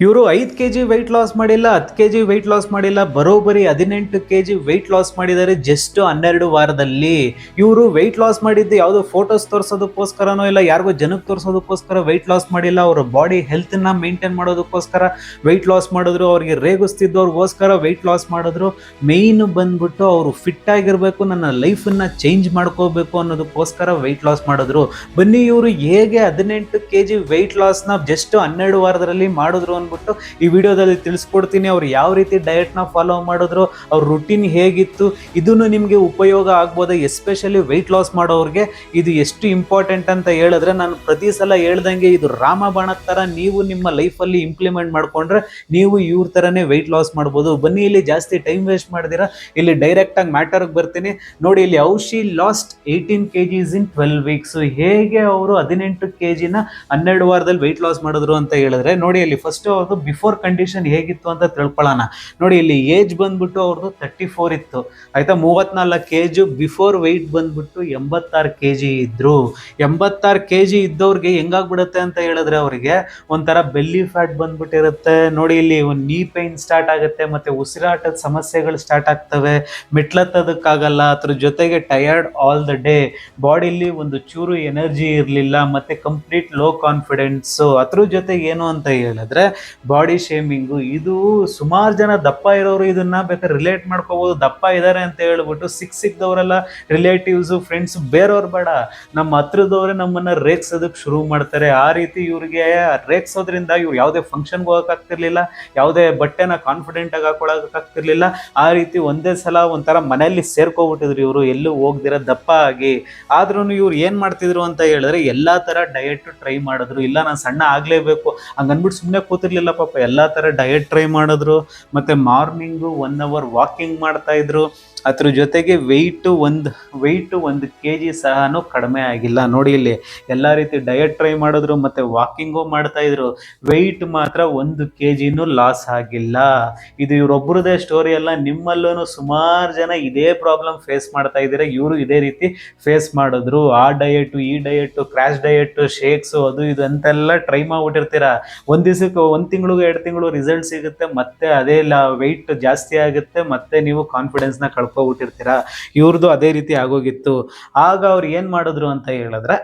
ಇವರು 5 kg weight loss ಮಾಡಿಲ್ಲ, 10 kg weight loss ಮಾಡಿಲ್ಲ, ಬರೋಬ್ಬರಿ 18 kg ವೆಯ್ಟ್ ಲಾಸ್ ಮಾಡಿದ್ದಾರೆ ಜಸ್ಟ್ 12 ವಾರದಲ್ಲಿ. ಇವರು ವೆಯ್ಟ್ ಲಾಸ್ ಮಾಡಿದ್ದು ಯಾವುದೋ ಫೋಟೋಸ್ ತೋರಿಸೋದಕ್ಕೋಸ್ಕರನೋ ಇಲ್ಲ ಯಾರಿಗೋ ಜನಕ್ಕೆ ತೋರಿಸೋದಕ್ಕೋಸ್ಕರ ವೆಯ್ಟ್ ಲಾಸ್ ಮಾಡಿಲ್ಲ. ಅವರ ಬಾಡಿ ಹೆಲ್ತ್ನ ಮೇಂಟೈನ್ ಮಾಡೋದಕ್ಕೋಸ್ಕರ ವೆಯ್ಟ್ ಲಾಸ್ ಮಾಡಿದ್ರು. ಅವ್ರಿಗೆ ರೇಗಿಸ್ತಿದ್ದವ್ರಿಗೋಸ್ಕರ ವೆಯ್ಟ್ ಲಾಸ್ ಮಾಡಿದ್ರು. ಮೇಯ್ನ್ ಬಂದ್ಬಿಟ್ಟು ಅವರು ಫಿಟ್ ಆಗಿರಬೇಕು, ನನ್ನ ಲೈಫನ್ನು ಚೇಂಜ್ ಮಾಡ್ಕೋಬೇಕು ಅನ್ನೋದಕ್ಕೋಸ್ಕರ ವೆಯ್ಟ್ ಲಾಸ್ ಮಾಡಿದ್ರು. ಬನ್ನಿ ಇವರು ಹೇಗೆ 18 kg ವೆಯ್ಟ್ ಲಾಸ್ನ ಜಸ್ಟ್ 12 ವಾರದಲ್ಲಿ ಮಾಡಿದ್ರು ಅಂದ್ಬಿಟ್ಟು ಈ ವಿಡಿಯೋದಲ್ಲಿ ತಿಳಿಸ್ಕೊಡ್ತೀನಿ. ಅವ್ರು ಯಾವ ರೀತಿ ಡಯಟ್ನ ಫಾಲೋ ಮಾಡಿದ್ರು, ಅವ್ರ ರುಟೀನ್ ಹೇಗಿತ್ತು, ಇದನ್ನು ನಿಮಗೆ ಉಪಯೋಗ ಆಗ್ಬೋದು. ಎಸ್ಪೆಷಲಿ ವೆಯ್ಟ್ ಲಾಸ್ ಮಾಡೋರಿಗೆ ಇದು ಎಷ್ಟು ಇಂಪಾರ್ಟೆಂಟ್ ಅಂತ ಹೇಳಿದ್ರೆ, ನಾನು ಪ್ರತಿ ಸಲ ಹೇಳ್ದಂಗೆ ಇದು ರಾಮಬಾಣದ ಥರ ನೀವು ನಿಮ್ಮ ಲೈಫಲ್ಲಿ ಇಂಪ್ಲಿಮೆಂಟ್ ಮಾಡಿಕೊಂಡ್ರೆ ನೀವು ಇವ್ರ ಥರನೇ ವೆಯ್ಟ್ ಲಾಸ್ ಮಾಡ್ಬೋದು. ಬನ್ನಿ ಇಲ್ಲಿ ಜಾಸ್ತಿ ಟೈಮ್ ವೇಸ್ಟ್ ಮಾಡಿದಿರಾ ಇಲ್ಲಿ ಡೈರೆಕ್ಟಾಗಿ ಮ್ಯಾಟರ್ಗೆ ಬರ್ತೀನಿ. ನೋಡಿ ಇಲ್ಲಿ how she lost 18 kgs in 12 weeks. ಹೇಗೆ ಅವರು 18 kgನ 12 ವಾರದಲ್ಲಿ ವೆಯ್ಟ್ ಲಾಸ್ ಮಾಡಿದ್ರು ಅಂತ ಹೇಳಿದ್ರೆ, ನೋಡಿ ಇಲ್ಲಿ ಫಸ್ಟ್ ಅವ್ರದ್ದು ಬಿಫೋರ್ ಕಂಡೀಷನ್ ಹೇಗಿತ್ತು ಅಂತ ತಿಳ್ಕೊಳ್ಳೋಣ. ನೋಡಿ ಇಲ್ಲಿ ಏಜ್ ಬಂದ್ಬಿಟ್ಟು ಅವ್ರದ್ದು 34 ಇತ್ತು ಆಯ್ತಾ. 34 ಏಜ್, ಬಿಫೋರ್ ವೆಯ್ಟ್ ಬಂದ್ಬಿಟ್ಟು 86 kg ಇದ್ರು. 86 kg ಇದ್ದವ್ರಿಗೆ ಹೆಂಗಾಗ್ಬಿಡುತ್ತೆ ಅಂತ ಹೇಳಿದ್ರೆ, ಅವರಿಗೆ ಒಂಥರ ಬೆಲ್ಲಿ ಫ್ಯಾಟ್ ಬಂದ್ಬಿಟ್ಟಿರುತ್ತೆ. ನೋಡಿ ಇಲ್ಲಿ ಒಂದು ನೀ ಪೈನ್ ಸ್ಟಾರ್ಟ್ ಆಗುತ್ತೆ, ಮತ್ತೆ ಉಸಿರಾಟದ ಸಮಸ್ಯೆಗಳು ಸ್ಟಾರ್ಟ್ ಆಗ್ತವೆ, ಮೆಟ್ಲತ್ತದಕ್ಕಾಗಲ್ಲ, ಅದ್ರ ಜೊತೆಗೆ ಟಯರ್ಡ್ ಆಲ್ ದ ಡೇ, ಬಾಡಿಲಿ ಒಂದು ಚೂರು ಎನರ್ಜಿ ಇರಲಿಲ್ಲ, ಮತ್ತೆ ಕಂಪ್ಲೀಟ್ ಲೋ ಕಾನ್ಫಿಡೆನ್ಸ್. ಅದ್ರ ಜೊತೆಗೆ ಏನು ಅಂತ ಹೇಳಿದ್ರೆ ಬಾಡಿ ಶೇಮಿಂಗು. ಇದು ಸುಮಾರು ಜನ ದಪ್ಪ ಇರೋರು ಇದನ್ನ ಬೇಕಾದ್ರೆ ರಿಲೇಟ್ ಮಾಡ್ಕೋಬಹುದು. ದಪ್ಪ ಇದ್ದಾರೆ ಅಂತ ಹೇಳ್ಬಿಟ್ಟು ಸಿಕ್ದವರೆಲ್ಲ ರಿಲೇಟಿವ್ಸು ಫ್ರೆಂಡ್ಸ್ ಬೇರೆಯವ್ರು ಬೇಡ, ನಮ್ಮ ಹತ್ರದವರೇ ನಮ್ಮನ್ನ ರೇಗ್ಸೋದಕ್ಕೆ ಶುರು ಮಾಡ್ತಾರೆ. ಆ ರೀತಿ ಇವ್ರಿಗೆ ರೇಗ್ಸೋದ್ರಿಂದ ಇವ್ರು ಯಾವುದೇ ಫಂಕ್ಷನ್ಗೆ ಹೋಗಕ್ಕಾಗ್ತಿರ್ಲಿಲ್ಲ, ಯಾವುದೇ ಬಟ್ಟೆನ ಕಾನ್ಫಿಡೆಂಟ್ ಆಗಿ ಹಾಕೊಳಕ್ಕಾಗ್ತಿರ್ಲಿಲ್ಲ. ಆ ರೀತಿ ಒಂದೇ ಸಲ ಒಂಥರ ಮನೆಯಲ್ಲಿ ಸೇರ್ಕೊಬಿಟ್ಟಿದ್ರು ಇವರು, ಎಲ್ಲೂ ಹೋಗ್ದಿರ ದಪ್ಪ ಆಗಿ. ಆದ್ರೂ ಇವ್ರು ಏನ್ ಮಾಡ್ತಿದ್ರು ಅಂತ ಹೇಳಿದ್ರೆ, ಎಲ್ಲಾ ತರ ಡಯಟ್ ಟ್ರೈ ಮಾಡಿದ್ರು. ಇಲ್ಲ ನಾನು ಸಣ್ಣ ಆಗ್ಲೇಬೇಕು ಹಂಗನ್ಬಿಟ್ಟು ಸುಮ್ಮನೆ ಕೂತಿರ್ಲಿಲ್ಲ ಪಾಪ, ಎಲ್ಲಾ ತರ ಡಯಟ್ ಟ್ರೈ ಮಾಡಿದ್ರು. ಮತ್ತೆ ಮಾರ್ನಿಂಗು 1 hour ವಾಕಿಂಗ್ ಮಾಡ್ತಾ ಇದ್ರು. ಅದ್ರ ಜೊತೆಗೆ ವೆಯ್ಟ್ 1 kg ಸಹನೂ ಕಡಿಮೆ ಆಗಿಲ್ಲ. ನೋಡಿ ಇಲ್ಲಿ ಎಲ್ಲ ರೀತಿ ಡಯಟ್ ಟ್ರೈ ಮಾಡಿದ್ರು, ಮತ್ತೆ ವಾಕಿಂಗು ಮಾಡ್ತಾ ಇದ್ರು. ವೆಯ್ಟ್ ಮಾತ್ರ 1 kgನೂ ಲಾಸ್ ಆಗಿಲ್ಲ. ಇದು ಇವ್ರೊಬ್ಬರದೇ ಸ್ಟೋರಿ ಅಲ್ಲ, ನಿಮ್ಮಲ್ಲೂ ಸುಮಾರು ಜನ ಇದೇ ಪ್ರಾಬ್ಲಮ್ ಫೇಸ್ ಮಾಡ್ತಾ ಇದ್ದೀರಾ. ಇವರು ಇದೇ ರೀತಿ ಫೇಸ್ ಮಾಡಿದ್ರು. ಆ ಡಯಟು ಈ ಡಯಟು, ಕ್ರ್ಯಾಶ್ ಡಯಟು, ಶೇಕ್ಸು, ಅದು ಇದು ಅಂತೆಲ್ಲ ಟ್ರೈ ಮಾಡ್ಬಿಟ್ಟಿರ್ತೀರಾ. ಒಂದ್ ದಿವಸಕ್ಕೆ 1 ತಿಂಗಳು 2 ತಿಂಗಳು ರಿಸಲ್ಟ್ ಸಿಗುತ್ತೆ, ಮತ್ತೆ ಅದೇ ವೆಯ್ಟ್ ಜಾಸ್ತಿ ಆಗುತ್ತೆ, ಮತ್ತೆ ನೀವು ಕಾನ್ಫಿಡೆನ್ಸ್ನ ಕಳ್ಕೊಬಿಟ್ಟಿರ್ತೀರಾ. ಇವ್ರದ್ದು ಅದೇ ರೀತಿ ಆಗೋಗಿತ್ತು. ಆಗ ಅವ್ರು ಏನ್ ಮಾಡಿದ್ರು ಅಂತ ಹೇಳಿದ್ರೆ,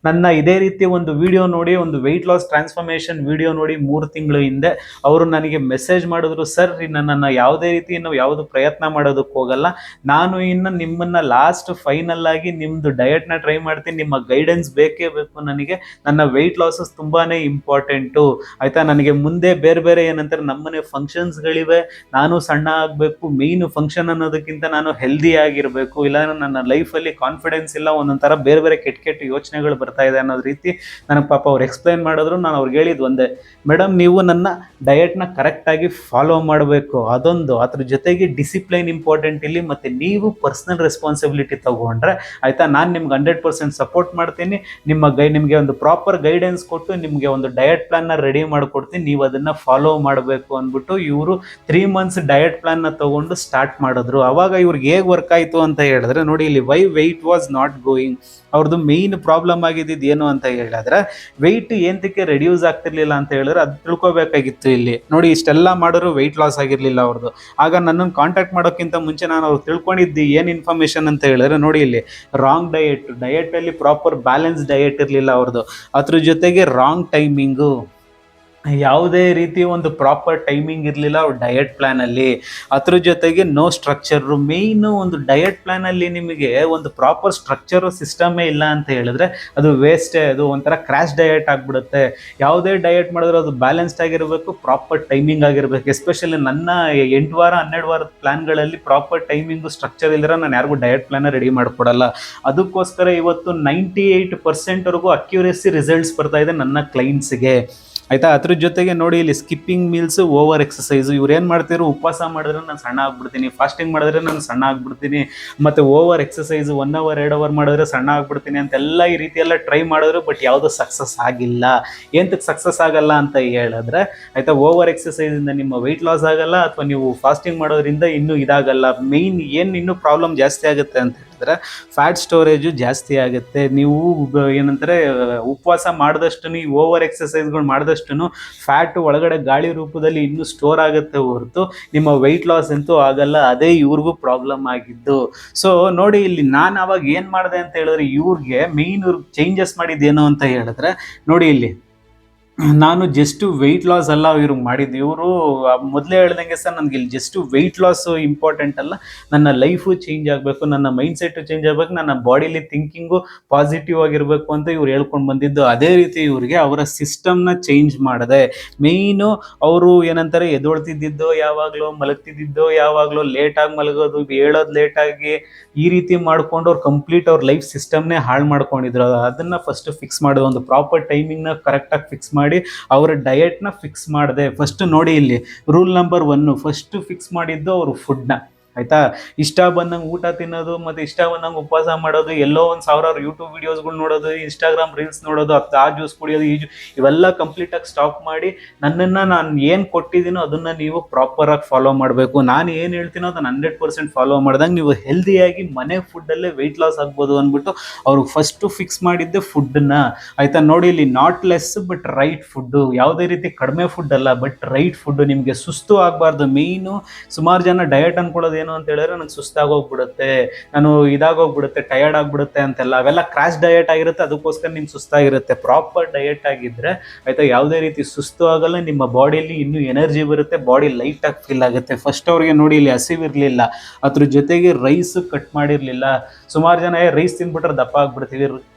ನನ್ನ ಇದೇ ರೀತಿ ಒಂದು ವಿಡಿಯೋ ನೋಡಿ, ಒಂದು ವೆಯ್ಟ್ ಲಾಸ್ ಟ್ರಾನ್ಸ್ಫಾರ್ಮೇಷನ್ ವಿಡಿಯೋ ನೋಡಿ 3 ತಿಂಗಳ ಹಿಂದೆ ಅವರು ನನಗೆ ಮೆಸೇಜ್ ಮಾಡಿದ್ರು, ಸರ್ ನನ್ನನ್ನು ಯಾವುದೇ ರೀತಿ ನಾವು ಯಾವುದು ಪ್ರಯತ್ನ ಮಾಡೋದಕ್ಕೆ ಹೋಗಲ್ಲ, ನಾನು ಇನ್ನು ನಿಮ್ಮನ್ನ ಲಾಸ್ಟ್ ಫೈನಲ್ ಆಗಿ ನಿಮ್ಮದು ಡಯಟ್ನ ಟ್ರೈ ಮಾಡ್ತೀನಿ, ನಿಮ್ಮ ಗೈಡೆನ್ಸ್ ಬೇಕೇ ಬೇಕು ನನಗೆ, ನನ್ನ ವೆಯ್ಟ್ ಲಾಸಸ್ ತುಂಬಾನೇ ಇಂಪಾರ್ಟೆಂಟು ಆಯ್ತಾ. ನನಗೆ ಮುಂದೆ ಬೇರೆ ಬೇರೆ ಏನಂತಾರೆ ನಮ್ಮನೆ ಫಂಕ್ಷನ್ಸ್ಗಳಿವೆ, ನಾನು ಸಣ್ಣ ಆಗಬೇಕು, ಮೇಯ್ನ್ ಫಂಕ್ಷನ್ ಅನ್ನೋದಕ್ಕಿಂತ ನಾನು ಹೆಲ್ದಿ ಆಗಿರಬೇಕು, ಇಲ್ಲ ನನ್ನ ಲೈಫಲ್ಲಿ ಕಾನ್ಫಿಡೆನ್ಸ್ ಇಲ್ಲ, ಒಂದೊಂಥರ ಬೇರೆ ಬೇರೆ ಕೆಟ್ಟ ಯೋಚನೆಗಳು ಬರ್ತಾ ಇದೆ ಅನ್ನೋದು ರೀತಿ ನನಗೆ ಪಾಪ ಅವ್ರು ಎಕ್ಸ್ಪ್ಲೈನ್ ಮಾಡಿದ್ರು. ನಾನು ಅವ್ರಿಗೆ ಹೇಳಿದ್ದು ಒಂದೇ, ಮೇಡಮ್ ನೀವು ನನ್ನ ಡಯಟ್ನ ಕರೆಕ್ಟಾಗಿ ಫಾಲೋ ಮಾಡಬೇಕು, ಅದೊಂದು. ಅದ್ರ ಜೊತೆಗೆ ಡಿಸಿಪ್ಲೈನ್ ಇಂಪಾರ್ಟೆಂಟ್ ಇಲ್ಲಿ, ಮತ್ತು ನೀವು ಪರ್ಸನಲ್ ರೆಸ್ಪಾನ್ಸಿಬಿಲಿಟಿ ತಗೊಂಡ್ರೆ ಆಯಿತಾ, ನಾನು ನಿಮ್ಗೆ 100% ಸಪೋರ್ಟ್ ಮಾಡ್ತೀನಿ. ನಿಮಗೆ ಒಂದು ಪ್ರಾಪರ್ ಗೈಡೆನ್ಸ್ ಕೊಟ್ಟು ನಿಮಗೆ ಒಂದು ಡಯಟ್ ಪ್ಲಾನ್ನ ರೆಡಿ ಮಾಡಿಕೊಡ್ತೀನಿ, ನೀವು ಅದನ್ನು ಫಾಲೋ ಮಾಡಬೇಕು ಅಂದ್ಬಿಟ್ಟು ಇವರು 3 months ಡಯಟ್ ಪ್ಲಾನ್ನ ತಗೊಂಡು ಸ್ಟಾರ್ಟ್ ಮಾಡಿದ್ರು. ಅವಾಗ ಇವ್ರಿಗೆ ಹೇಗೆ ವರ್ಕ್ ಆಯಿತು ಅಂತ ಹೇಳಿದ್ರೆ, ನೋಡಿ ಇಲ್ಲಿ why weight was not going. ಅವ್ರದ್ದು ಮೇಯ್ನ್ ಪ್ರಾಬ್ಲಮ್ ಆಗಿದ್ದು ಏನು ಅಂತ ಹೇಳಿದ್ರೆ, ವೆಯ್ಟ್ ಏನಕ್ಕೆ ರೆಡ್ಯೂಸ್ ಆಗ್ತಿರ್ಲಿಲ್ಲ ಅಂತ ಹೇಳಿದ್ರೆ ಅದು ತಿಳ್ಕೊಬೇಕಾಗಿತ್ತು. ಇಲ್ಲಿ ನೋಡಿ ಇಷ್ಟೆಲ್ಲ ಮಾಡಿದ್ರು ವೆಯ್ಟ್ ಲಾಸ್ ಆಗಿರಲಿಲ್ಲ ಅವ್ರದ್ದು. ಆಗ ನನ್ನನ್ನು ಕಾಂಟ್ಯಾಕ್ಟ್ ಮಾಡೋಕ್ಕಿಂತ ಮುಂಚೆ ನಾನು ಅವ್ರು ತಿಳ್ಕೊಂಡಿದ್ದು ಏನು ಇನ್ಫಾರ್ಮೇಷನ್ ಅಂತ ಹೇಳಿದ್ರೆ, ನೋಡಿ ಇಲ್ಲಿ ರಾಂಗ್ ಡಯಟಲ್ಲಿ ಪ್ರಾಪರ್ ಬ್ಯಾಲೆನ್ಸ್ ಡಯಟ್ ಇರಲಿಲ್ಲ ಅವ್ರದ್ದು. ಅದ್ರ ಜೊತೆಗೆ ರಾಂಗ್ ಟೈಮಿಂಗು, ಯಾವುದೇ ರೀತಿ ಒಂದು ಪ್ರಾಪರ್ ಟೈಮಿಂಗ್ ಇರಲಿಲ್ಲ ಅವ್ರ ಡಯಟ್ ಪ್ಲ್ಯಾನಲ್ಲಿ. ಅದ್ರ ಜೊತೆಗೆ ನೋ ಸ್ಟ್ರಕ್ಚರು. ಮೇಯ್ನು ಒಂದು ಡಯಟ್ ಪ್ಲ್ಯಾನಲ್ಲಿ ನಿಮಗೆ ಒಂದು ಪ್ರಾಪರ್ ಸ್ಟ್ರಕ್ಚರು ಸಿಸ್ಟಮೇ ಇಲ್ಲ ಅಂತ ಹೇಳಿದ್ರೆ ಅದು ವೇಸ್ಟೇ, ಅದು ಒಂಥರ ಕ್ರ್ಯಾಶ್ ಡಯಟ್ ಆಗಿಬಿಡುತ್ತೆ. ಯಾವುದೇ ಡಯಟ್ ಮಾಡಿದ್ರೆ ಅದು ಬ್ಯಾಲೆನ್ಸ್ಡ್ ಆಗಿರಬೇಕು, ಪ್ರಾಪರ್ ಟೈಮಿಂಗ್ ಆಗಿರಬೇಕು. ಎಸ್ಪೆಷಲಿ ನನ್ನ 8 ವಾರ 12 ವಾರದ ಪ್ಲ್ಯಾನ್ಗಳಲ್ಲಿ ಪ್ರಾಪರ್ ಟೈಮಿಂಗು ಸ್ಟ್ರಕ್ಚರ್ ಇಲ್ಲದ್ರೆ ನಾನು ಯಾರಿಗೂ ಡಯಟ್ ಪ್ಲ್ಯಾನ ರೆಡಿ ಮಾಡಿಕೊಡಲ್ಲ. ಅದಕ್ಕೋಸ್ಕರ ಇವತ್ತು 98% ಅಕ್ಯುರೇಸಿ ರಿಸಲ್ಟ್ಸ್ ಬರ್ತಾ ಇದೆ ನನ್ನ ಕ್ಲೈಂಟ್ಸ್ಗೆ ಆಯಿತಾ. ಅದ್ರ ಜೊತೆಗೆ ನೋಡಿ ಇಲ್ಲಿ ಸ್ಕಿಪ್ಪಿಂಗ್ ಮೀಲ್ಸು, ಓವರ್ ಎಕ್ಸಸೈಸು. ಇವ್ರು ಏನು ಮಾಡ್ತಿದ್ರು, ಉಪವಾಸ ಮಾಡಿದ್ರೆ ನಾನು ಸಣ್ಣ ಆಗ್ಬಿಡ್ತೀನಿ, ಫಾಸ್ಟಿಂಗ್ ಮಾಡಿದ್ರೆ ನಾನು ಸಣ್ಣ ಆಗ್ಬಿಡ್ತೀನಿ, ಮತ್ತು ಓವರ್ ಎಕ್ಸಸೈಸು 1 hour 2 hour ಮಾಡಿದ್ರೆ ಸಣ್ಣ ಆಗ್ಬಿಡ್ತೀನಿ ಅಂತೆಲ್ಲ ಈ ರೀತಿ ಎಲ್ಲ ಟ್ರೈ ಮಾಡಿದ್ರು. ಬಟ್ ಯಾವುದೂ ಸಕ್ಸಸ್ ಆಗಿಲ್ಲ. ಏನಕ್ಕೆ ಸಕ್ಸಸ್ ಆಗಲ್ಲ ಅಂತ ಹೇಳಿದ್ರೆ ಆಯಿತಾ, ಓವರ್ ಎಕ್ಸಸೈಸಿಂದ ನಿಮ್ಮ ವೆಯ್ಟ್ ಲಾಸ್ ಆಗಲ್ಲ, ಅಥವಾ ನೀವು ಫಾಸ್ಟಿಂಗ್ ಮಾಡೋದ್ರಿಂದ ಇನ್ನೂ ಇದಾಗಲ್ಲ. ಮೇಯ್ನ್ ಏನು ಇನ್ನೂ ಪ್ರಾಬ್ಲಮ್ ಜಾಸ್ತಿ ಆಗುತ್ತೆ ಅಂತ ಹೇಳಿದ್ರೆ ಫ್ಯಾಟ್ ಸ್ಟೋರೇಜು ಜಾಸ್ತಿ ಆಗುತ್ತೆ. ನೀವು ಏನಂತಾರೆ ಉಪವಾಸ ಮಾಡಿದಷ್ಟು, ನೀವು ಓವರ್ ಎಕ್ಸಸೈಸ್ಗಳು ಮಾಡಿದಷ್ಟು ಫ್ಯಾಟ್ ಒಳಗಡೆ ಗಾಳಿ ರೂಪದಲ್ಲಿ ಇನ್ನೂ ಸ್ಟೋರ್ ಆಗುತ್ತೆ ಹೊರತು ನಿಮ್ಮ ವೆಯ್ಟ್ ಲಾಸ್ ಅಂತೂ ಆಗಲ್ಲ. ಅದೇ ಇವ್ರಿಗೂ ಪ್ರಾಬ್ಲಮ್ ಆಗಿದ್ದು. ಸೊ ನೋಡಿ, ಇಲ್ಲಿ ನಾನು ಅವಾಗ ಏನು ಮಾಡಿದೆ ಅಂತ ಹೇಳಿದ್ರೆ, ಇವ್ರಿಗೆ ಮೇಯ್ನ್ ಚೇಂಜಸ್ ಮಾಡಿದ್ದೇನು ಅಂತ ಹೇಳಿದ್ರೆ, ನೋಡಿ ಇಲ್ಲಿ ನಾನು ಜಸ್ಟ್ ವೆಯ್ಟ್ ಲಾಸ್ ಅಲ್ಲ ಇವ್ರಿಗೆ ಮಾಡಿದ್ದು. ಇವರು ಮೊದಲೇ ಹೇಳ್ದಂಗೆ ಸರ್, ನನಗೆ ಇಲ್ಲಿ ಜಸ್ಟ್ ವೆಯ್ಟ್ ಲಾಸ್ ಇಂಪಾರ್ಟೆಂಟ್ ಅಲ್ಲ, ನನ್ನ ಲೈಫು ಚೇಂಜ್ ಆಗಬೇಕು, ನನ್ನ ಮೈಂಡ್ ಸೆಟ್ಟು ಚೇಂಜ್ ಆಗಬೇಕು, ನನ್ನ ಬಾಡಿಲಿ ಥಿಂಕಿಂಗು ಪಾಸಿಟಿವ್ ಆಗಿರಬೇಕು ಅಂತ ಇವ್ರು ಹೇಳ್ಕೊಂಡು ಬಂದಿದ್ದು. ಅದೇ ರೀತಿ ಇವ್ರಿಗೆ ಅವರ ಸಿಸ್ಟಮ್ನ ಚೇಂಜ್ ಮಾಡಿದೆ. ಮೇಯ್ನು ಅವರು ಏನಂತಾರೆ, ಎದೊಳ್ತಿದ್ದಿದ್ದೋ ಯಾವಾಗಲೂ, ಮಲಗ್ತಿದ್ದಿದ್ದೋ ಯಾವಾಗಲೂ, ಲೇಟಾಗಿ ಮಲಗೋದು, ಹೇಳೋದು ಲೇಟಾಗಿ, ಈ ರೀತಿ ಮಾಡ್ಕೊಂಡು ಅವ್ರು ಕಂಪ್ಲೀಟ್ ಅವ್ರ ಲೈಫ್ ಸಿಸ್ಟಮ್ನೇ ಹಾಳು ಮಾಡ್ಕೊಂಡಿದ್ರು. ಅದನ್ನು ಫಸ್ಟ್ ಫಿಕ್ಸ್ ಮಾಡೋದು, ಒಂದು ಪ್ರಾಪರ್ ಟೈಮಿಂಗ್ನ ಕರೆಕ್ಟಾಗಿ ಫಿಕ್ಸ್ ಮಾಡಿ ಅವರ ಡಯಟ್ನ ಫಿಕ್ಸ್ ಮಾಡಿದೆ. ಫಸ್ಟ್ ನೋಡಿ, ಇಲ್ಲಿ ರೂಲ್ ನಂಬರ್ 1 ಫಸ್ಟ್ ಫಿಕ್ಸ್ ಮಾಡಿದ್ದು ಅವರು ಫುಡ್ನ. ಆಯ್ತಾ, ಇಷ್ಟ ಬಂದಂಗೆ ಊಟ ತಿನ್ನೋದು ಮತ್ತು ಇಷ್ಟ ಬಂದಂಗೆ ಉಪವಾಸ ಮಾಡೋದು, ಎಲ್ಲೋ ಒಂದು ಸಾವಿರಾರು ಯೂಟ್ಯೂಬ್ ವಿಡಿಯೋಸ್ಗಳು ನೋಡೋದು, ಇನ್ಸ್ಟಾಗ್ರಾಮ್ ರೀಲ್ಸ್ ನೋಡೋದು, ಆ ಜ್ಯೂಸ್ ಕುಡಿಯೋದು, ಇವೆಲ್ಲ ಕಂಪ್ಲೀಟಾಗಿ ಸ್ಟಾಪ್ ಮಾಡಿ ನನ್ನನ್ನು ನಾನು ಏನು ಕೊಟ್ಟಿದ್ದೀನೋ ಅದನ್ನು ನೀವು ಪ್ರಾಪರಾಗಿ ಫಾಲೋ ಮಾಡಬೇಕು. ನಾನು ಏನು ಹೇಳ್ತೀನೋ ಅದನ್ನು 100% ಫಾಲೋ ಮಾಡಿದಂಗೆ ನೀವು ಹೆಲ್ದಿಯಾಗಿ ಮನೆ ಫುಡ್ಡಲ್ಲೇ ವೆಯ್ಟ್ ಲಾಸ್ ಆಗ್ಬೋದು ಅಂದ್ಬಿಟ್ಟು ಅವ್ರಿಗೆ ಫಸ್ಟು ಫಿಕ್ಸ್ ಮಾಡಿದ್ದೆ ಫುಡ್ಡನ್ನ. ಆಯಿತಾ, ನೋಡಿ ಇಲ್ಲಿ not less but right food, ಯಾವುದೇ ರೀತಿ ಕಡಿಮೆ ಫುಡ್ ಅಲ್ಲ, ಬಟ್ ರೈಟ್ ಫುಡ್ಡು. ನಿಮಗೆ ಸುಸ್ತು ಆಗಬಾರ್ದು. ಮೇಯ್ನು ಸುಮಾರು ಜನ ಡಯಟ್ ಅನ್ಕೊಳ್ಳೋದು ಏನು ಅಂತ ಹೇಳಿದ್ರೆ, ನನಗೆ ಸುಸ್ತಾಗೋಗ್ಬಿಡುತ್ತೆ, ನಾನು ಇದಾಗೋಗ್ಬಿಡುತ್ತೆ, ಟಯರ್ಡ್ ಆಗಿಬಿಡುತ್ತೆ ಅಂತೆಲ್ಲ. ಅವೆಲ್ಲ ಕ್ರಾಶ್ ಡಯಟ್ ಆಗಿರುತ್ತೆ, ಅದಕ್ಕೋಸ್ಕರ ನಿಮ್ಗೆ ಸುಸ್ತಾಗಿರುತ್ತೆ. ಪ್ರಾಪರ್ ಡಯಟ್ ಆಗಿದ್ದರೆ ಆಯಿತಾ, ಯಾವುದೇ ರೀತಿ ಸುಸ್ತು ಆಗಲ್ಲ, ನಿಮ್ಮ ಬಾಡಿಯಲ್ಲಿ ಇನ್ನೂ ಎನರ್ಜಿ ಬರುತ್ತೆ, ಬಾಡಿ ಲೈಟಾಗಿ ಫೀಲ್ ಆಗುತ್ತೆ. ಫಸ್ಟ್ ಅವ್ರಿಗೆ ನೋಡಿ, ಇಲ್ಲಿ ಹಸಿವಿರಲಿಲ್ಲ, ಅದ್ರ ಜೊತೆಗೆ ರೈಸ್ ಕಟ್ ಮಾಡಿರಲಿಲ್ಲ. ಸುಮಾರು ಜನ ರೈಸ್ ತಿಂದ್ಬಿಟ್ರೆ ದಪ್ಪ ಆಗ್ಬಿಡ್ತೀವಿ.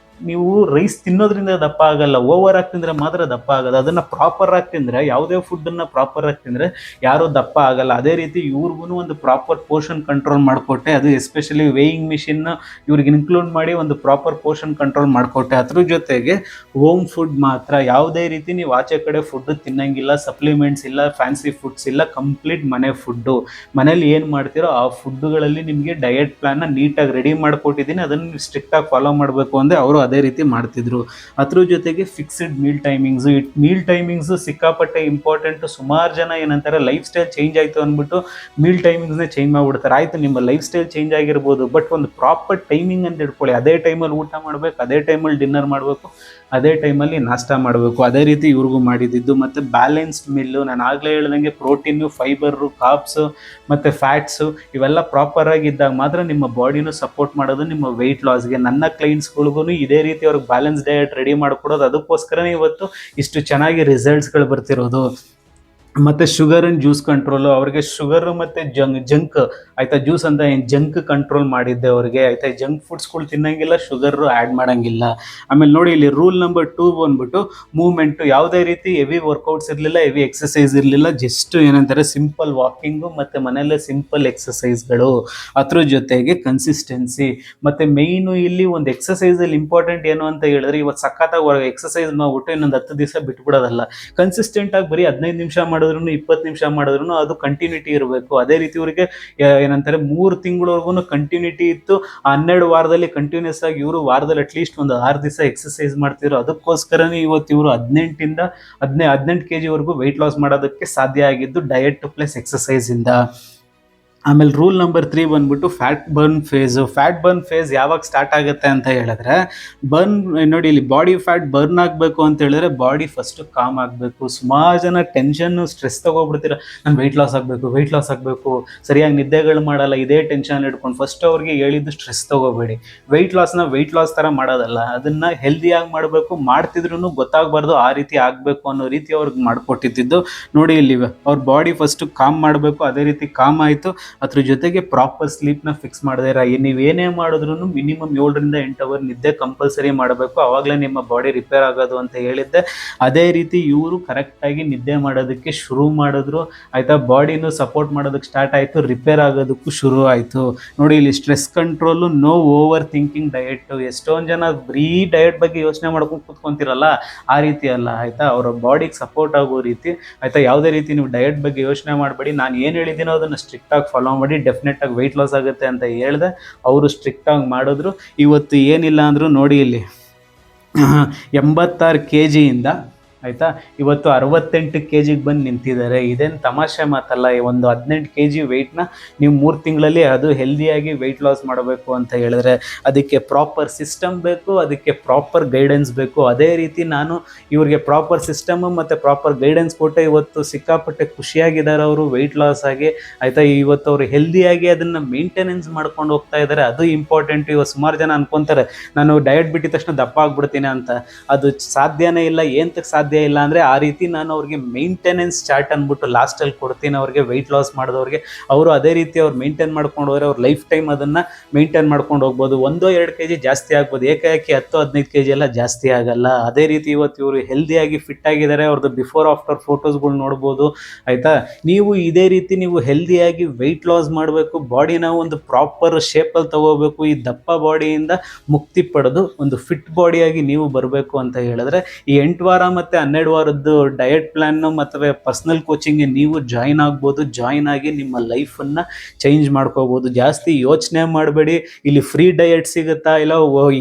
ನೀವು ರೈಸ್ ತಿನ್ನೋದ್ರಿಂದ ದಪ್ಪ ಆಗಲ್ಲ, ಓವರ್ ಆಗಿ ತಿಂದರೆ ಮಾತ್ರ ದಪ್ಪ ಆಗೋದು. ಅದನ್ನು ಪ್ರಾಪರ್ ಆಗಿ ತಿಂದರೆ, ಯಾವುದೇ ಫುಡ್ಡನ್ನು ಪ್ರಾಪರ್ ಆಗಿ ತಿಂದರೆ ಯಾರೂ ದಪ್ಪ ಆಗಲ್ಲ. ಅದೇ ರೀತಿ ಇವ್ರಿಗೂ ಒಂದು ಪ್ರಾಪರ್ ಪೋರ್ಷನ್ ಕಂಟ್ರೋಲ್ ಮಾಡಿಕೊಟ್ಟೆ. ಅದು ಎಸ್ಪೆಷಲಿ ವೇಯಿಂಗ್ ಮಿಷಿನ್ನ ಇವ್ರಿಗೆ ಇನ್ಕ್ಲೂಡ್ ಮಾಡಿ ಒಂದು ಪ್ರಾಪರ್ ಪೋರ್ಷನ್ ಕಂಟ್ರೋಲ್ ಮಾಡಿಕೊಟ್ಟೆ. ಅದ್ರ ಜೊತೆಗೆ ಹೋಮ್ ಫುಡ್ ಮಾತ್ರ, ಯಾವುದೇ ರೀತಿ ನೀವು ಆಚೆ ಕಡೆ ಫುಡ್ ತಿನ್ನಂಗಿಲ್ಲ, ಸಪ್ಲಿಮೆಂಟ್ಸ್ ಇಲ್ಲ, ಫ್ಯಾನ್ಸಿ ಫುಡ್ಸ್ ಇಲ್ಲ, ಕಂಪ್ಲೀಟ್ ಮನೆ ಫುಡ್ಡು. ಮನೇಲಿ ಏನು ಮಾಡ್ತೀರೋ ಆ ಫುಡ್ಡುಗಳಲ್ಲಿ ನಿಮಗೆ ಡಯಟ್ ಪ್ಲಾನ್ನ ನೀಟಾಗಿ ರೆಡಿ ಮಾಡಿಕೊಟ್ಟಿದ್ದೀನಿ, ಅದನ್ನು ನೀವು ಸ್ಟ್ರಿಕ್ಟಾಗಿ ಫಾಲೋ ಮಾಡಬೇಕು ಅಂದರೆ ಅವರು ಅದೇ ರೀತಿ ಮಾಡ್ತಿದ್ರು. ಅದ್ರ ಜೊತೆಗೆ ಫಿಕ್ಸ್ಡ್ ಮೀಲ್ ಟೈಮಿಂಗ್ಸು ಸಿಕ್ಕಾಪಟ್ಟೆ ಇಂಪಾರ್ಟೆಂಟು. ಸುಮಾರು ಜನ ಏನಂತಾರೆ, ಲೈಫ್ ಸ್ಟೈಲ್ ಚೇಂಜ್ ಆಯಿತು ಅಂದ್ಬಿಟ್ಟು ಮೀಲ್ ಟೈಮಿಂಗ್ಸ್ನೇ ಚೇಂಜ್ ಮಾಡಿಬಿಡ್ತಾರೆ. ಆಯಿತು, ನಿಮ್ಮ ಲೈಫ್ ಸ್ಟೈಲ್ ಚೇಂಜ್ ಆಗಿರ್ಬೋದು, ಬಟ್ ಒಂದು ಪ್ರಾಪರ್ ಟೈಮಿಂಗ್ ಅಂತ ಇಟ್ಕೊಳ್ಳಿ. ಅದೇ ಟೈಮಲ್ಲಿ ಊಟ ಮಾಡಬೇಕು, ಅದೇ ಟೈಮಲ್ಲಿ ಡಿನ್ನರ್ ಮಾಡಬೇಕು, ಅದೇ ಟೈಮಲ್ಲಿ ನಾಷ್ಟ ಮಾಡಬೇಕು. ಅದೇ ರೀತಿ ಇವ್ರಿಗೂ ಮಾಡಿದ್ದು. ಮತ್ತು ಬ್ಯಾಲೆನ್ಸ್ಡ್ ಮಿಲ್ಲು, ನಾನು ಆಗಲೇ ಹೇಳ್ದಂಗೆ ಪ್ರೋಟೀನು, ಫೈಬರು, ಕಾರ್ಬ್ಸು ಮತ್ತು ಫ್ಯಾಟ್ಸು ಇವೆಲ್ಲ ಪ್ರಾಪರಾಗಿ ಇದ್ದಾಗ ಮಾತ್ರ ನಿಮ್ಮ ಬಾಡಿನೂ ಸಪೋರ್ಟ್ ಮಾಡೋದು ನಿಮ್ಮ ವೆಯ್ಟ್ ಲಾಸ್ಗೆ. ನನ್ನ ಕ್ಲೈಂಟ್ಸ್ಗಳಿಗೂ ಇದೇ ರೀತಿ ಅವ್ರಿಗೆ ಬ್ಯಾಲೆನ್ಸ್ ಡಯಟ್ ರೆಡಿ ಮಾಡಿಕೊಡೋದು. ಅದಕ್ಕೋಸ್ಕರನೇ ಇವತ್ತು ಇಷ್ಟು ಚೆನ್ನಾಗಿ ರಿಸಲ್ಟ್ಸ್ಗಳು ಬರ್ತಿರೋದು. ಮತ್ತು ಶುಗರ್ ಆ್ಯಂಡ್ ಜ್ಯೂಸ್ ಕಂಟ್ರೋಲು, ಅವ್ರಿಗೆ ಶುಗರು ಮತ್ತು ಜಂಕ್ ಆಯಿತಾ, ಜ್ಯೂಸ್ ಅಂತ ಏನು ಜಂಕ್ ಕಂಟ್ರೋಲ್ ಮಾಡಿದ್ದೆ ಅವ್ರಿಗೆ. ಆಯಿತಾ, ಜಂಕ್ ಫುಡ್ಸ್ಗಳು ತಿನ್ನಂಗಿಲ್ಲ, ಶುಗರು ಆ್ಯಡ್ ಮಾಡೋಂಗಿಲ್ಲ. ಆಮೇಲೆ ನೋಡಿ, ಇಲ್ಲಿ ರೂಲ್ ನಂಬರ್ 2 ಬಂದ್ಬಿಟ್ಟು ಮೂವ್ಮೆಂಟು. ಯಾವುದೇ ರೀತಿ ಹೆವಿ ವರ್ಕೌಟ್ಸ್ ಇರಲಿಲ್ಲ, ಹೆವಿ ಎಕ್ಸಸೈಸ್ ಇರಲಿಲ್ಲ, ಜಸ್ಟ್ ಏನಂತಾರೆ ಸಿಂಪಲ್ ವಾಕಿಂಗು ಮತ್ತು ಮನೆಯಲ್ಲೇ ಸಿಂಪಲ್ ಎಕ್ಸಸೈಸ್ಗಳು. ಅದ್ರ ಜೊತೆಗೆ ಕನ್ಸಿಸ್ಟೆನ್ಸಿ. ಮತ್ತು ಮೇಯ್ನು ಇಲ್ಲಿ ಒಂದು ಎಕ್ಸಸೈಸಲ್ಲಿ ಇಂಪಾರ್ಟೆಂಟ್ ಏನು ಅಂತ ಹೇಳಿದ್ರೆ, ಇವತ್ತು ಸಖತ್ತಾಗಿ ಎಕ್ಸಸೈಸ್ ಮಾಡ್ಬಿಟ್ಟು ಇನ್ನೊಂದು 10 ದಿವಸ ಬಿಟ್ಬಿಡೋದಲ್ಲ. ಕನ್ಸಿಸ್ಟೆಂಟಾಗಿ ಬರೀ 15 ನಿಮಿಷ ಮಾಡಿದ್ರು 20 ನಿಮಿಷ ಮಾಡಿದ್ರು ಅದು ಕಂಟಿನ್ಯೂಟಿ ಇರಬೇಕು. ಅದೇ ರೀತಿ ಇವರಿಗೆ ಏನಂತಾರೆ 3 ತಿಂಗಳವರೆಗೂ ಕಂಟಿನ್ಯೂಟಿ ಇತ್ತು. 12 ವಾರದಲ್ಲಿ ಕಂಟಿನ್ಯೂಸ್ ಆಗಿ ಇವರು ವಾರದಲ್ಲಿ ಅಟ್ಲೀಸ್ಟ್ ಒಂದು 6 ದಿವಸ ಎಕ್ಸಸೈಸ್ ಮಾಡ್ತಿದ್ರು. ಅದಕ್ಕೋಸ್ಕರನೇ ಇವತ್ತು ಇವರು 18 kg ವರೆಗೂ ವೆಯ್ಟ್ ಲಾಸ್ ಮಾಡೋದಕ್ಕೆ ಸಾಧ್ಯ ಆಗಿದ್ದು ಡಯಟ್ ಪ್ಲಸ್ ಎಕ್ಸಸೈಸ್ ಇಂದ. ಆಮೇಲೆ ರೂಲ್ ನಂಬರ್ 3 ಬಂದ್ಬಿಟ್ಟು ಫ್ಯಾಟ್ ಬರ್ನ್ ಫೇಸ್ ಯಾವಾಗ ಸ್ಟಾರ್ಟ್ ಆಗುತ್ತೆ ಅಂತ ಹೇಳಿದ್ರೆ, ನೋಡಿ ಇಲ್ಲಿ ಬಾಡಿ ಫ್ಯಾಟ್ ಬರ್ನ್ ಆಗಬೇಕು ಅಂತ ಹೇಳಿದ್ರೆ ಬಾಡಿ ಫಸ್ಟ್ ಕಾಮ್ ಆಗಬೇಕು. ಸುಮಾರು ಜನ ಟೆನ್ಷನ್ನು ಸ್ಟ್ರೆಸ್ ತೊಗೊಬಿಡ್ತೀರ, ನಾನು ವೆಯ್ಟ್ ಲಾಸ್ ಆಗಬೇಕು, ಸರಿಯಾಗಿ ನಿದ್ದೆಗಳು ಮಾಡಲ್ಲ, ಇದೇ ಟೆನ್ಷನ್ ಇಟ್ಕೊಂಡು. ಫಸ್ಟ್ ಅವ್ರಿಗೆ ಹೇಳಿದ್ದು ಸ್ಟ್ರೆಸ್ ತೊಗೋಬೇಡಿ. ವೆಯ್ಟ್ ಲಾಸ್ ಥರ ಮಾಡೋದಲ್ಲ, ಅದನ್ನು ಹೆಲ್ದಿಯಾಗಿ ಮಾಡಬೇಕು. ಮಾಡ್ತಿದ್ರು ಗೊತ್ತಾಗಬಾರ್ದು, ಆ ರೀತಿ ಆಗಬೇಕು ಅನ್ನೋ ರೀತಿ ಅವ್ರಿಗೆ ಮಾಡಿಕೊಟ್ಟಿದ್ದು. ನೋಡಿ ಇಲ್ಲಿ ಅವ್ರ ಬಾಡಿ ಫಸ್ಟ್ ಕಾಮ್ ಮಾಡಬೇಕು. ಅದೇ ರೀತಿ ಕಾಮ್ ಆಯಿತು. ಅದ್ರ ಜೊತೆಗೆ ಪ್ರಾಪರ್ ಸ್ಲೀಪ್ನ ಫಿಕ್ಸ್ ಮಾಡಿದ್ರೆ ನೀವೇನೇ ಮಾಡಿದ್ರು ಮಿನಿಮಮ್ 7 ರಿಂದ 8 ಅವರ್ ನಿದ್ದೆ ಕಂಪಲ್ಸರಿ ಮಾಡಬೇಕು. ಆವಾಗಲೇ ನಿಮ್ಮ ಬಾಡಿ ರಿಪೇರ್ ಆಗೋದು ಅಂತ ಹೇಳಿದ್ದೆ. ಅದೇ ರೀತಿ ಇವರು ಕರೆಕ್ಟಾಗಿ ನಿದ್ದೆ ಮಾಡೋದಕ್ಕೆ ಶುರು ಮಾಡಿದ್ರು. ಆಯಿತಾ, ಬಾಡಿನೂ ಸಪೋರ್ಟ್ ಮಾಡೋದಕ್ಕೆ ಸ್ಟಾರ್ಟ್ ಆಯಿತು, ರಿಪೇರ್ ಆಗೋದಕ್ಕೂ ಶುರು ಆಯಿತು. ನೋಡಿ ಇಲ್ಲಿ stress control, no over thinking diet. ಎಷ್ಟೊಂದು ಜನ ಬರೀ ಡಯಟ್ ಬಗ್ಗೆ ಯೋಚನೆ ಮಾಡ್ಕೊಂಡು ಕೂತ್ಕೊಂತಿರಲ್ಲ, ಆ ರೀತಿ ಅಲ್ಲ. ಆಯಿತಾ, ಅವರ ಬಾಡಿಗೆ ಸಪೋರ್ಟ್ ಆಗೋ ರೀತಿ. ಆಯಿತಾ, ಯಾವುದೇ ರೀತಿ ನೀವು ಡಯಟ್ ಬಗ್ಗೆ ಯೋಚನೆ ಮಾಡಬೇಡಿ. ನಾನು ಏನು ಹೇಳಿದ್ದೀನೋ ಅದನ್ನು ಸ್ಟ್ರಿಕ್ಟಾಗಿ ಫಾಲೋ ಮಾಡಿ, ಡೆಫಿನೆಟಾಗಿ ವೆಯ್ಟ್ ಲಾಸ್ ಆಗುತ್ತೆ ಅಂತ ಹೇಳಿದೆ. ಅವರು ಸ್ಟ್ರಿಕ್ಟಾಗಿ ಮಾಡಿದ್ರು. ಇವತ್ತು ಏನಿಲ್ಲ ಅಂದರೂ ನೋಡಿ ಇಲ್ಲಿ 86 kg ಆಯಿತಾ. ಇವತ್ತು 68 ಕೆ ಜಿಗೆ ಬಂದು ನಿಂತಿದ್ದಾರೆ. ಇದೇನು ತಮಾಷೆ ಮಾತಲ್ಲ. ಒಂದು 18 ಕೆ ಜಿ ವೆಯ್ಟ್ನ ನೀವು 3 ತಿಂಗಳಲ್ಲಿ ಅದು ಹೆಲ್ದಿಯಾಗಿ ವೆಯ್ಟ್ ಲಾಸ್ ಮಾಡಬೇಕು ಅಂತ ಹೇಳಿದ್ರೆ ಅದಕ್ಕೆ ಪ್ರಾಪರ್ ಸಿಸ್ಟಮ್ ಬೇಕು, ಅದಕ್ಕೆ ಪ್ರಾಪರ್ ಗೈಡೆನ್ಸ್ ಬೇಕು. ಅದೇ ರೀತಿ ನಾನು ಇವ್ರಿಗೆ ಪ್ರಾಪರ್ ಸಿಸ್ಟಮು ಮತ್ತು ಪ್ರಾಪರ್ ಗೈಡೆನ್ಸ್ ಕೊಟ್ಟೆ ಇವತ್ತು ಸಿಕ್ಕಾಪಟ್ಟೆ ಖುಷಿಯಾಗಿದ್ದಾರೆ ಅವರು ವೆಯ್ಟ್ ಲಾಸ್ ಆಗಿ, ಆಯಿತಾ. ಇವತ್ತು ಅವರು ಹೆಲ್ದಿಯಾಗಿ ಅದನ್ನು ಮೇಂಟೆನೆನ್ಸ್ ಮಾಡ್ಕೊಂಡು ಹೋಗ್ತಾ ಇದ್ದಾರೆ, ಅದು ಇಂಪಾರ್ಟೆಂಟ್. ಇವಾಗ ಸುಮಾರು ಜನ ಅನ್ಕೊತಾರೆ ನಾನು ಡಯಟ್ ಬಿಟ್ಟಿದ ತಕ್ಷಣ ದಪ್ಪ ಆಗ್ಬಿಡ್ತೀನಿ ಅಂತ. ಅದು ಸಾಧ್ಯನೇ ಇಲ್ಲ. ಏನಕ್ಕೆ ಸಾಧ್ಯ ಇಲ್ಲ ಅಂದರೆ ಆ ರೀತಿ ನಾನು ಅವ್ರಿಗೆ ಮೇಂಟೆನೆನ್ಸ್ ಚಾರ್ಟ್ ಅಂದ್ಬಿಟ್ಟು ಲಾಸ್ಟಲ್ಲಿ ಕೊಡ್ತೀನಿ ಅವ್ರಿಗೆ, ವೆಯ್ಟ್ ಲಾಸ್ ಮಾಡಿದವ್ರಿಗೆ. ಅವರು ಅದೇ ರೀತಿ ಅವ್ರು ಮೇಂಟೈನ್ ಮಾಡ್ಕೊಂಡು ಹೋದ್ರೆ ಅವ್ರ ಲೈಫ್ ಟೈಮ್ ಅದನ್ನು ಮೇಂಟೈನ್ ಮಾಡ್ಕೊಂಡು ಹೋಗ್ಬೋದು. 1-2 ಕೆ ಜಿ ಜಾಸ್ತಿ ಆಗ್ಬೋದು, ಏಕಾಏಕಿ 10-15 ಕೆ ಜಿ ಎಲ್ಲ ಜಾಸ್ತಿ ಆಗಲ್ಲ. ಅದೇ ರೀತಿ ಇವತ್ತು ಇವರು ಹೆಲ್ದಿಯಾಗಿ ಫಿಟ್ ಆಗಿದ್ದಾರೆ. ಅವ್ರದ್ದು ಬಿಫೋರ್ ಆಫ್ಟರ್ ಫೋಟೋಸ್ಗಳು ನೋಡ್ಬೋದು, ಆಯಿತಾ. ನೀವು ಇದೇ ರೀತಿ ನೀವು ಹೆಲ್ದಿಯಾಗಿ ವೆಯ್ಟ್ ಲಾಸ್ ಮಾಡಬೇಕು, ಬಾಡಿನ ಒಂದು ಪ್ರಾಪರ್ ಶೇಪಲ್ಲಿ ತಗೋಬೇಕು. ಈ ದಪ್ಪ ಬಾಡಿಯಿಂದ ಮುಕ್ತಿ ಪಡೆದು ಒಂದು ಫಿಟ್ ಬಾಡಿಯಾಗಿ ನೀವು ಬರಬೇಕು ಅಂತ ಹೇಳಿದ್ರೆ ಈ 8 ವಾರ ಮತ್ತು 12 ವಾರದ್ದು ಡಯಟ್ ಪ್ಲ್ಯಾನ್ನು ಮತ್ತು ಪರ್ಸ್ನಲ್ ಕೋಚಿಂಗ್ಗೆ ನೀವು ಜಾಯಿನ್ ಆಗ್ಬೋದು. ಜಾಯಿನ್ ಆಗಿ ನಿಮ್ಮ ಲೈಫನ್ನು ಚೇಂಜ್ ಮಾಡ್ಕೋಬೋದು. ಜಾಸ್ತಿ ಯೋಚನೆ ಮಾಡಬೇಡಿ ಇಲ್ಲಿ ಫ್ರೀ ಡಯಟ್ ಸಿಗುತ್ತಾ ಇಲ್ಲ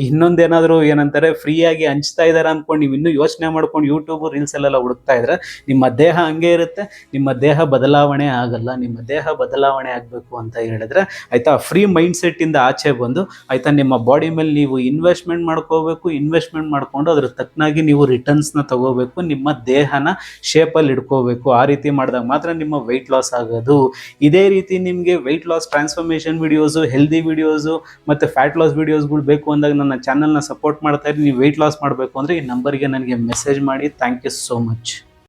ಇನ್ನೊಂದೇನಾದರೂ ಏನಂತಾರೆ ಫ್ರೀಯಾಗಿ ಹಂಚ್ತಾ ಇದ್ದಾರೆ ಅಂದ್ಕೊಂಡು ನೀವು ಇನ್ನೂ ಯೋಚನೆ ಮಾಡ್ಕೊಂಡು ಯೂಟ್ಯೂಬು ರೀಲ್ಸಲ್ಲೆಲ್ಲ ಹುಡುಕ್ತಾ ಇದ್ರೆ ನಿಮ್ಮ ದೇಹ ಹಂಗೆ ಇರುತ್ತೆ, ನಿಮ್ಮ ದೇಹ ಬದಲಾವಣೆ ಆಗಲ್ಲ. ನಿಮ್ಮ ದೇಹ ಬದಲಾವಣೆ ಆಗಬೇಕು ಅಂತ ಹೇಳಿದ್ರೆ ಆಯಿತಾ ಫ್ರೀ ಮೈಂಡ್ ಸೆಟ್ಟಿಂದ ಆಚೆ ಬಂದು ಆಯಿತಾ ನಿಮ್ಮ ಬಾಡಿ ಮೇಲೆ ನೀವು ಇನ್ವೆಸ್ಟ್ಮೆಂಟ್ ಮಾಡ್ಕೋಬೇಕು. ಇನ್ವೆಸ್ಟ್ಮೆಂಟ್ ಮಾಡಿಕೊಂಡು ಅದ್ರ ತಕ್ಕನಾಗಿ ನೀವು ರಿಟರ್ನ್ಸ್ನ ತಗೋಬೇಕು, ನಿಮ್ಮ ದೇಹನ ಶೇಪಲ್ಲಿ ಇಟ್ಕೋಬೇಕು. ಆ ರೀತಿ ಮಾಡಿದಾಗ ಮಾತ್ರ ನಿಮ್ಮ ವೆಯ್ಟ್ ಲಾಸ್ ಆಗೋದು. ಇದೇ ರೀತಿ ನಿಮಗೆ weight loss transformation videos, healthy videos ಮತ್ತು ಫ್ಯಾಟ್ ಲಾಸ್ ವಿಡಿಯೋಸ್ಗಳು ಬೇಕು ಅಂದಾಗ ನನ್ನ ಚಾನಲ್ನ ಸಪೋರ್ಟ್ ಮಾಡ್ತಾ ಇರಿ. ನೀವು ವೆಯ್ಟ್ ಲಾಸ್ ಮಾಡಬೇಕು ಅಂದರೆ ಈ ನಂಬರ್ಗೆ ನನಗೆ ಮೆಸೇಜ್ ಮಾಡಿ. Thank you so much.